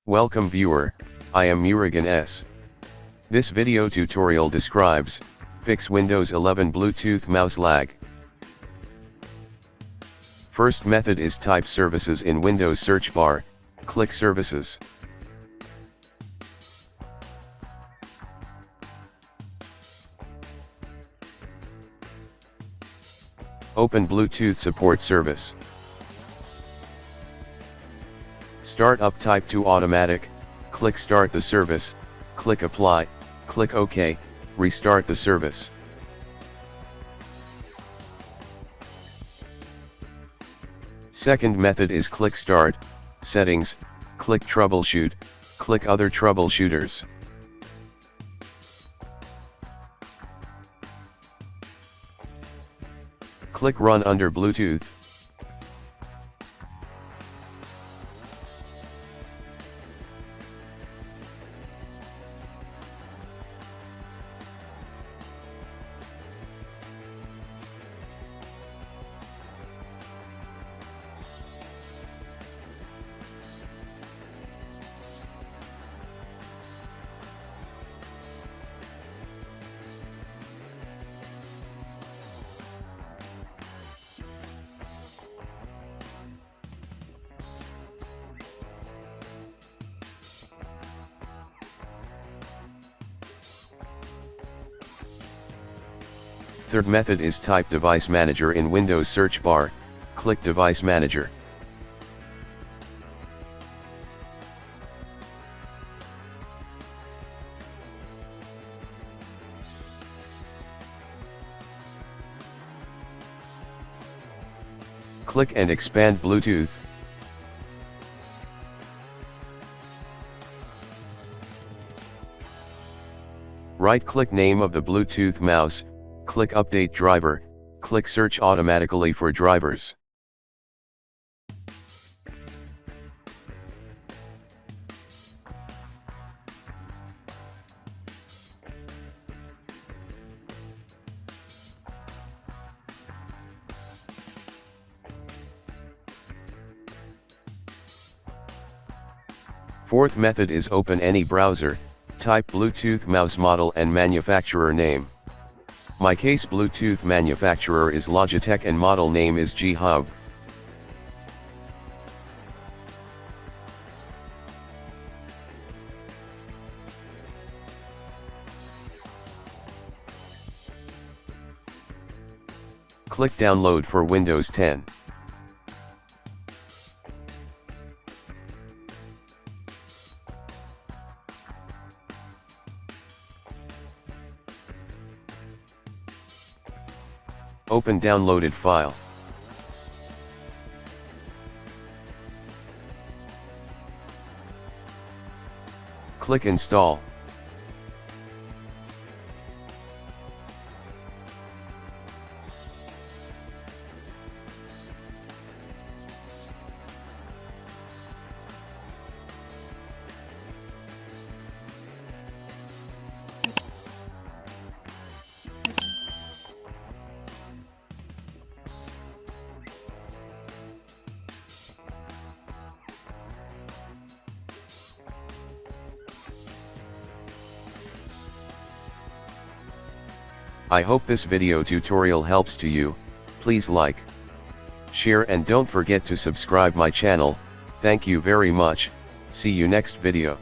Welcome viewer, I am Murugan S. This video tutorial describes, fix Windows 11 Bluetooth mouse lag. First method is type services in Windows search bar, click services. Open Bluetooth support service. Startup type to automatic, click start the service, click apply, click OK, restart the service. Second method is click start, settings, click troubleshoot, click other troubleshooters. Click run under Bluetooth. Third method is type Device Manager in Windows search bar, click Device Manager. Click and expand Bluetooth. Right-click name of the Bluetooth mouse, click Update Driver, click Search automatically for drivers. Fourth method is open any browser, type Bluetooth mouse model and manufacturer name. My case Bluetooth manufacturer is Logitech and model name is G-Hub. Click download for Windows 10. Open downloaded file. Click install. I hope this video tutorial helps to you. Please like, share and don't forget to subscribe my channel. Thank you very much. See you next video.